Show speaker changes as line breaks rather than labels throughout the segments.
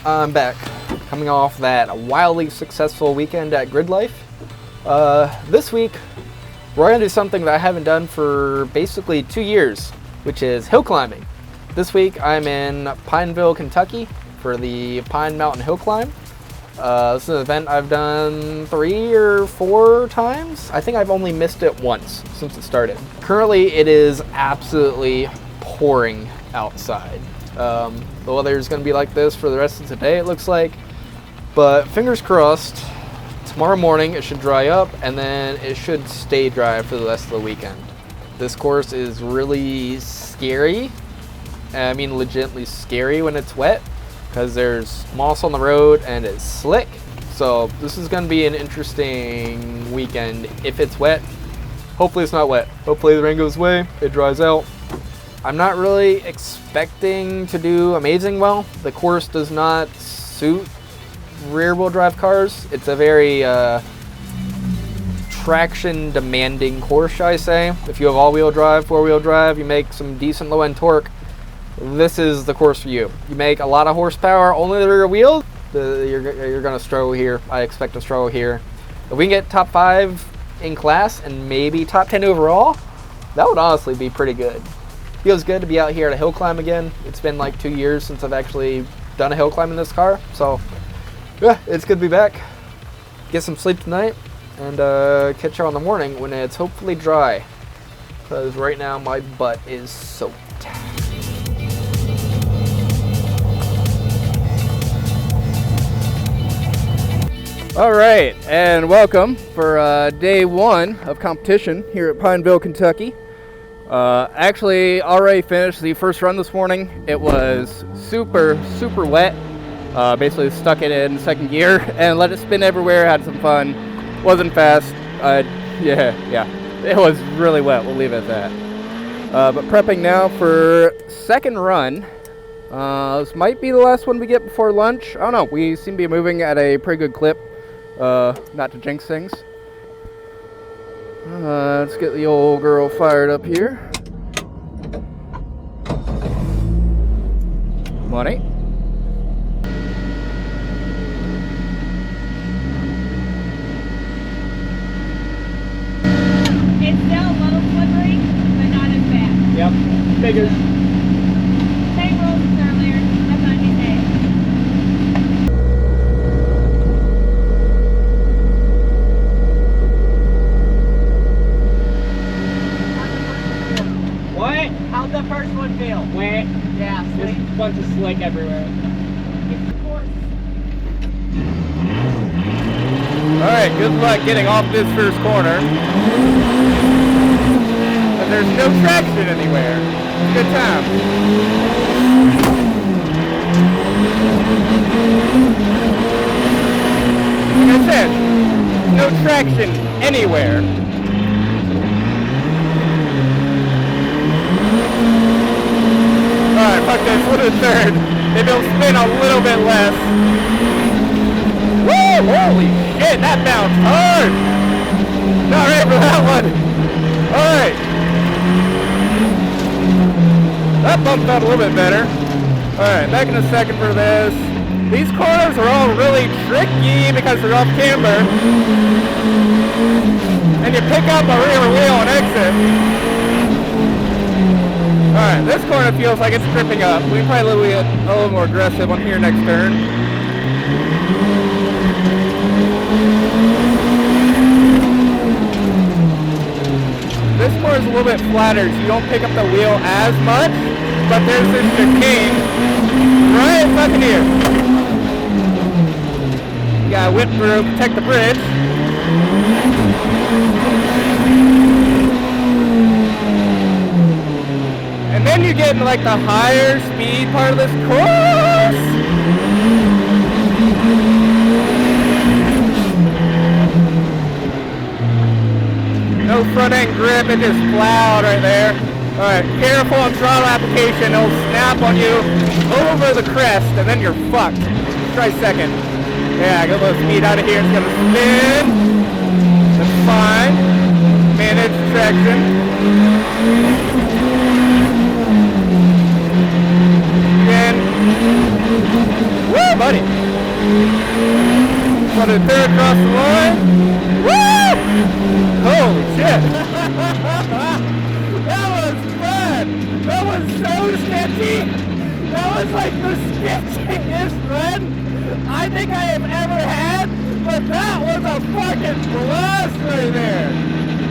I'm back, coming off that wildly successful weekend at Grid Life. This week, we're going to do something that I haven't done for basically 2 years, which is hill climbing. This week, I'm in Pineville, Kentucky for the Pine Mountain Hill Climb. This is an event I've done 3 or 4 times. I think I've only missed it once since it started. Currently, it is absolutely pouring outside. The weather is going to be like this for the rest of today, it looks like. But fingers crossed, tomorrow morning it should dry up, and then it should stay dry for the rest of the weekend. This course is really scary. I mean, legitimately scary when it's wet, because there's moss on the road and it's slick. So this is going to be an interesting weekend if it's wet. Hopefully it's not wet. Hopefully the rain goes away, it dries out. I'm not really expecting to do amazing well. The course does not suit rear-wheel drive cars. It's a very traction demanding course, shall I say. If you have all-wheel drive, four-wheel drive, you make some decent low-end torque, this is the course for you. You make a lot of horsepower, only the rear wheel, you're gonna struggle here. I expect to struggle here. If we can get top 5 in class and maybe top 10 overall, that would honestly be pretty good. Feels good to be out here at a hill climb again. It's been like 2 years since I've actually done a hill climb in this car, so yeah, it's good to be back. Get some sleep tonight and catch you on the morning when it's hopefully dry, because right now my butt is soaked.
All right, and welcome for day 1 of competition here at Pineville, Kentucky. Actually already finished the first run this morning. It was super wet. Basically stuck it in second gear and let it spin everywhere, had some fun. Wasn't fast. Yeah, it was really wet, we'll leave it at that. But prepping now for second run. This might be the last one we get before lunch. I don't know, we seem to be moving at a pretty good clip. Not to jinx things. Let's get the old girl fired up here. Money.
It's still a little slippery, but not as bad.
Yep, figures.
Same rules as earlier. That's what you say.
What? How'd the first one feel? Wet.
Yeah,
Just a bunch of slick everywhere.
Alright, good luck getting off this first corner. And there's no traction anywhere. It's a good time. Like I said, no traction anywhere. Alright, fuck this, we'll do third. Maybe it'll spin a little bit less. Woo! Holy shit, that bounced hard! Not ready for that one. Alright. That bump felt a little bit better. Alright, back in a second for this. These corners are all really tricky because they're off camber. And you pick up a rear wheel and exit. Alright, this corner feels like it's tripping up. We can probably get a little more aggressive on here next turn. This corner is a little bit flatter, so you don't pick up the wheel as much, but there's this chicane right fucking here. You gotta whip through, protect the bridge. And then you get into like the higher speed part of this course. No front end grip, it just plowed right there. Alright, careful on throttle application, it'll snap on you over the crest and then you're fucked. Try second. Yeah, get a little speed out of here, it's gonna spin. That's fine. Manage traction. Again. Woo, buddy. across the line. Woo! Holy shit! That was fun! That was so sketchy! That was like the sketchiest run I think I have ever had, but that was a fucking blast right there!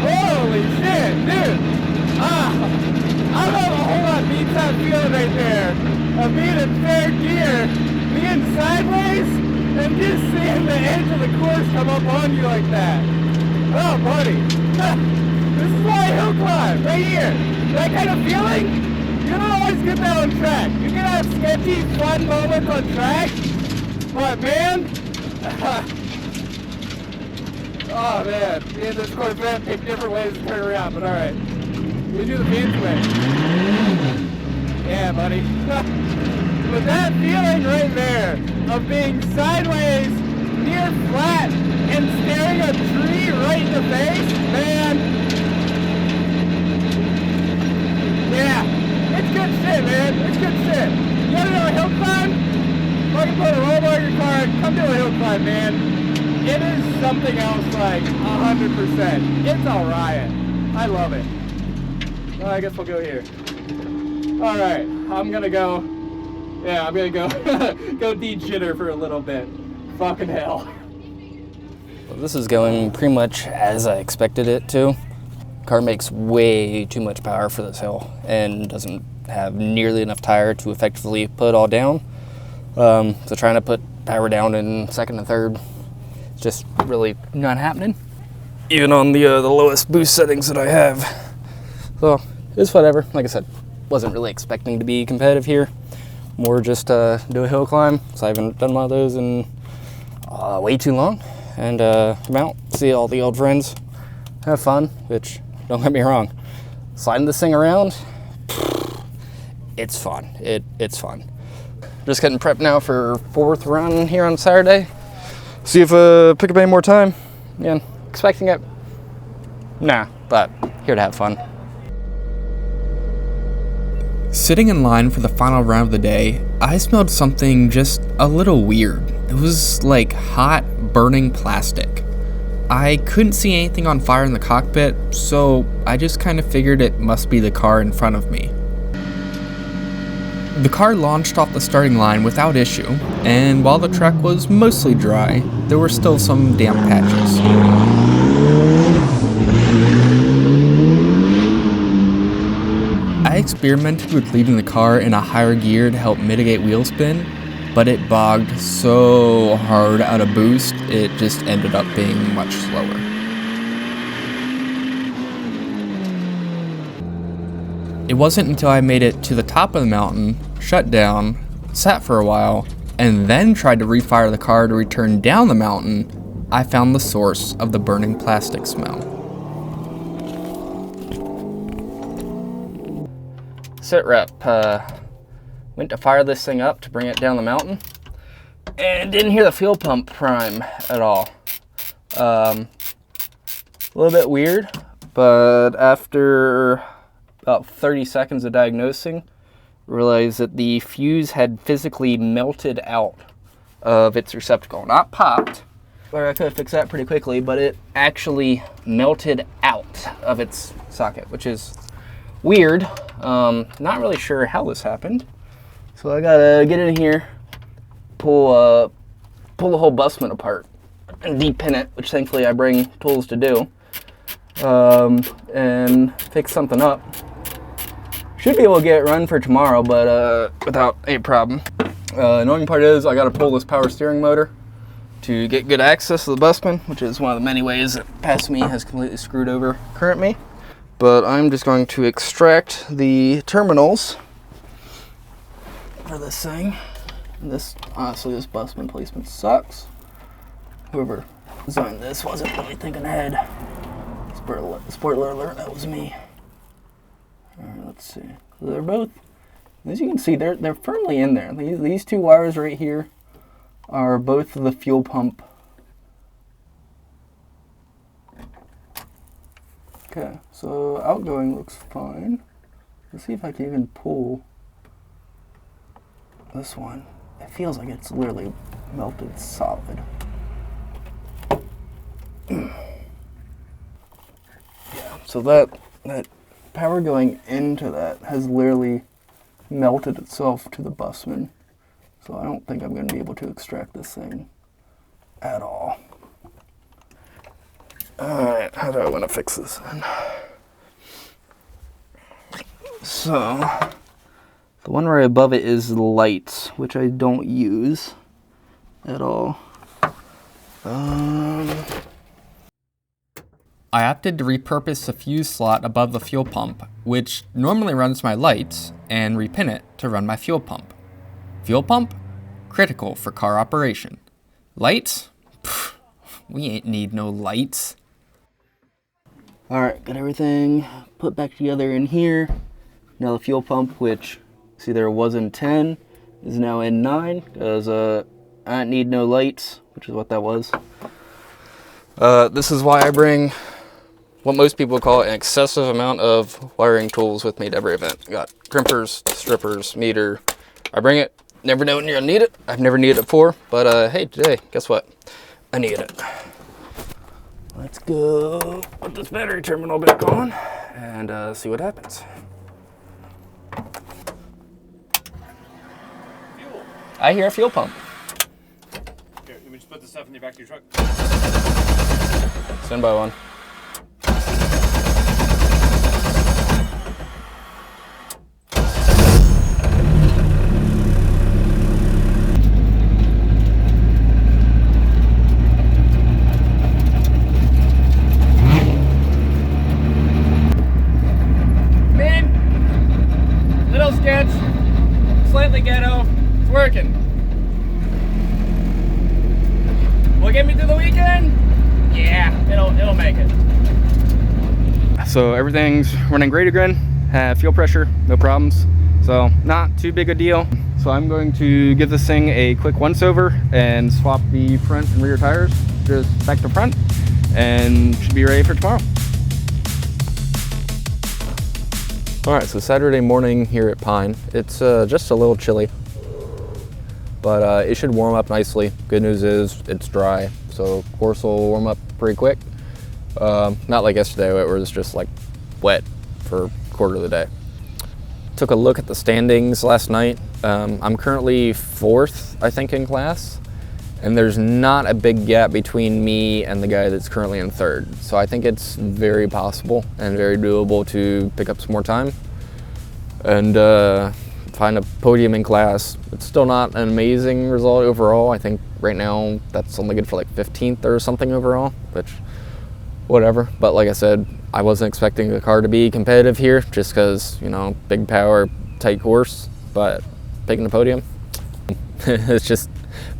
Holy shit, dude! I don't know a whole lot beats that feeling right there of being in third gear, being sideways, and just seeing the edge of the course come up on you like that. Oh, buddy. This is why I hill climb, right here. That kind of feeling, you don't always get that on track. You can have sketchy, fun moments on track, but man, oh man, me and this Corvette pick different ways to turn around, but alright. We do the fancy way. Yeah, buddy. But that feeling right there of being sideways, near flat, and staring a tree right in the face, man. Yeah, it's good shit, man. It's good shit. You wanna do a hill climb? Fucking put a roll bar in your car, come do a hill climb, man. It is something else, like 100%. It's all riot. I love it. Well, I guess we'll go here. All right, I'm gonna go. Yeah, I'm gonna go go de-jitter for a little bit. Fucking hell.
Well, this is going pretty much as I expected it to. Car makes way too much power for this hill and doesn't have nearly enough tire to effectively put it all down. So trying to put power down in second and third is just really not happening. Even on the lowest boost settings that I have. So it's whatever. Like I said, wasn't really expecting to be competitive here. More just do a hill climb. So I haven't done one of those in way too long. And come out, see all the old friends, have fun. Which, don't get me wrong, sliding this thing around, it's fun. It's fun. Just getting prepped now for fourth run here on Saturday. See if pick up any more time. Again, expecting it. Nah, but here to have fun.
Sitting in line for the final round of the day, I smelled something just a little weird. It was like hot, burning plastic. I couldn't see anything on fire in the cockpit, so I just kind of figured it must be the car in front of me. The car launched off the starting line without issue, and while the track was mostly dry, there were still some damp patches. I experimented with leaving the car in a higher gear to help mitigate wheel spin, but it bogged so hard out of boost, it just ended up being much slower. It wasn't until I made it to the top of the mountain, shut down, sat for a while, and then tried to refire the car to return down the mountain, I found the source of the burning plastic smell.
Sit rep, went to fire this thing up to bring it down the mountain and didn't hear the fuel pump prime at all. A little bit weird, but after about 30 seconds of diagnosing, realized that the fuse had physically melted out of its receptacle. Not popped, or I could have fixed that pretty quickly, but it actually melted out of its socket, which is weird. Not really sure how this happened. So I gotta get in here, pull the whole busment apart and depin it, which thankfully I bring tools to do, and fix something up. Should be able to get it run for tomorrow, but without a problem. Annoying part is I gotta pull this power steering motor to get good access to the busman, which is one of the many ways that past me has completely screwed over current me. But I'm just going to extract the terminals for this thing. This, honestly, this busman placement sucks. Whoever designed this wasn't really thinking ahead. Spoiler alert, that was me. Alright, let's see. They're both, as you can see, they're firmly in there. These two wires right here are both the fuel pump. Okay, so outgoing looks fine. Let's see if I can even pull this one. It feels like it's literally melted solid. So that power going into that has literally melted itself to the busman. So I don't think I'm going to be able to extract this thing at all. Alright, how do I want to fix this then? So, the one right above it is the lights, which I don't use at all.
I opted to repurpose the fuse slot above the fuel pump, which normally runs my lights, and repin it to run my fuel pump. Fuel pump? Critical for car operation. Lights? Pfft, we ain't need no lights.
Alright, got everything put back together in here. Now the fuel pump, which, see there was in 10, is now in 9, because I don't need no lights, which is what that was. This is why I bring what most people call an excessive amount of wiring tools with me to every event. Got crimpers, strippers, meter. I bring it, never know when you're gonna need it. I've never needed it before, but hey, today, guess what? I need it. Let's go put this battery terminal back on and see what happens.
Fuel.
I hear a fuel pump.
Here, let me just put the stuff in the back of your truck.
Stand by one.
Little sketch, slightly ghetto, it's working. Will it get me through the weekend? Yeah, it'll make it. So everything's running great again. Fuel pressure, no problems. So not too big a deal. So I'm going to give this thing a quick once over and swap the front and rear tires just back to front, and should be ready for tomorrow.
Alright, so Saturday morning here at Pine. It's just a little chilly, but it should warm up nicely. Good news is it's dry, so course will warm up pretty quick. Not like yesterday where it was just like wet for a quarter of the day. Took a look at the standings last night. I'm currently 4th, I think, in class, and there's not a big gap between me and the guy that's currently in 3rd. So I think it's very possible and very doable to pick up some more time and find a podium in class. It's still not an amazing result overall. I think right now that's only good for like 15th or something overall, which whatever. But like I said, I wasn't expecting the car to be competitive here just because, you know, big power, tight course, but picking the podium, it's just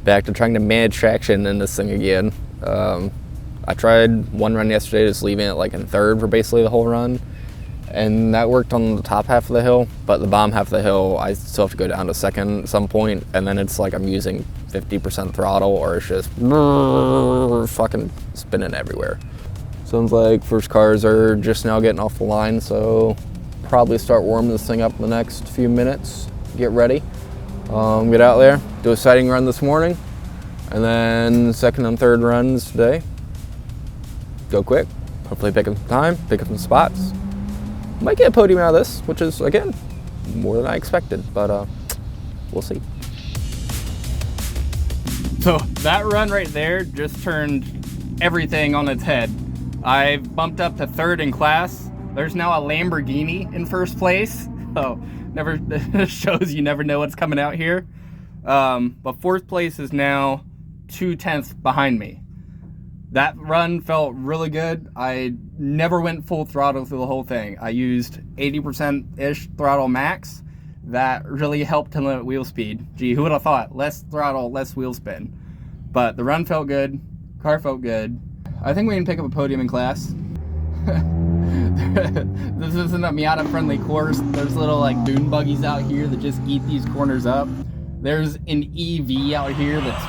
back to trying to manage traction in this thing again. I tried one run yesterday, just leaving it like in 3rd for basically the whole run, and that worked on the top half of the hill, but the bottom half of the hill I still have to go down to 2nd at some point, and then it's like I'm using 50% throttle or it's just fucking spinning everywhere. Sounds like first cars are just now getting off the line, so probably start warming this thing up in the next few minutes, get ready. Get out there, do a sighting run this morning, and then 2nd and 3rd runs today. Go quick, hopefully pick up some time, pick up some spots. Might get a podium out of this, which is, again, more than I expected, but we'll see.
So that run right there just turned everything on its head. I've bumped up to 3rd in class. There's now a Lamborghini in 1st place. So never shows you never know what's coming out here. But 4th place is now 2/10 behind me. That run felt really good. I never went full throttle through the whole thing. I used 80%-ish throttle max. That really helped to limit wheel speed. Gee, who would have thought? Less throttle, less wheel spin. But the run felt good. Car felt good. I think we can pick up a podium in class. This isn't a Miata-friendly course. There's little like dune buggies out here that just eat these corners up. There's an EV out here that's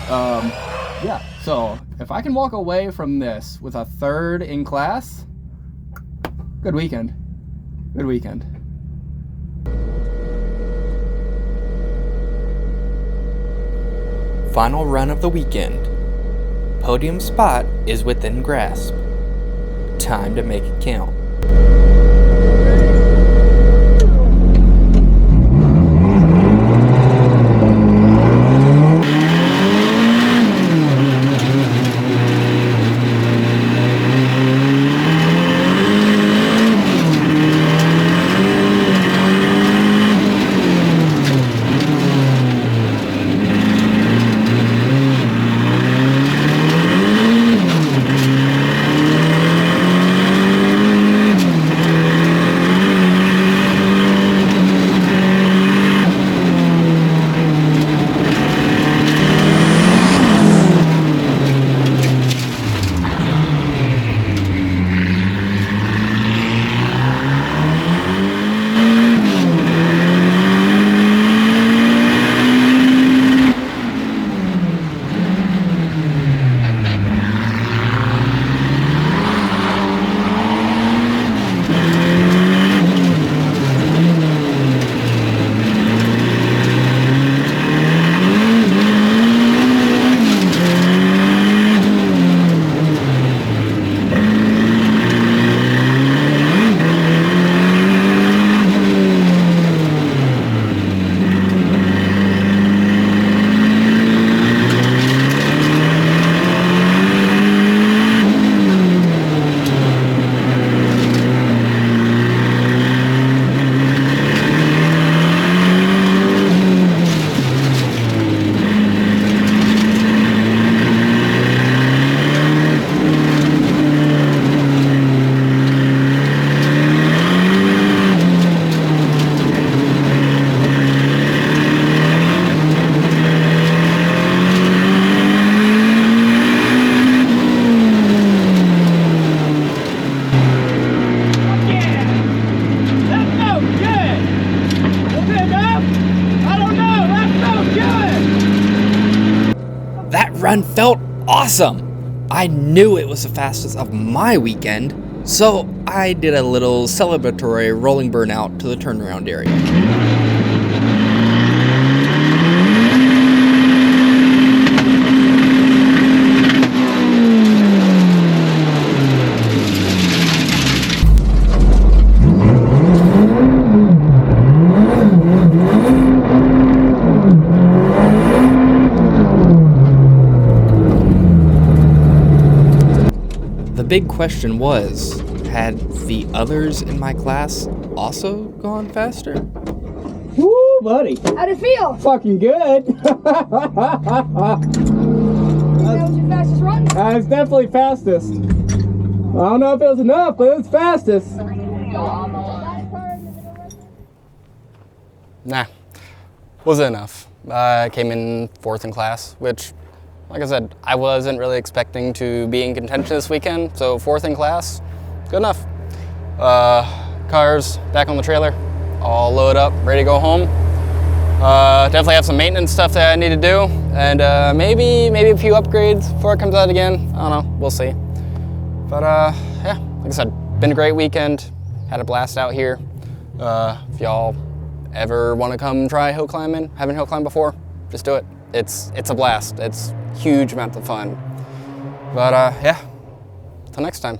wild. Yeah, so if I can walk away from this with a 3rd in class, good weekend. Good weekend.
Final run of the weekend. Podium spot is within grasp. time to make it count. Run felt awesome. I knew it was the fastest of my weekend, so I did a little celebratory rolling burnout to the turnaround area. The big question was, had the others in my class also gone faster?
Woo, buddy.
How'd it feel?
Fucking good.
That was your fastest run?
It's definitely fastest. I don't know if it was enough, but it's fastest.
Nah, wasn't enough. I came in 4th in class, which, like I said, I wasn't really expecting to be in contention this weekend, so 4th in class, good enough. Cars back on the trailer, all loaded up, ready to go home. Definitely have some maintenance stuff that I need to do, and maybe a few upgrades before it comes out again. I don't know, we'll see. But yeah, like I said, been a great weekend, had a blast out here. If y'all ever want to come try hill climbing, haven't hill climbed before, just do it. It's a blast. It's huge amount of fun. But yeah, till next time.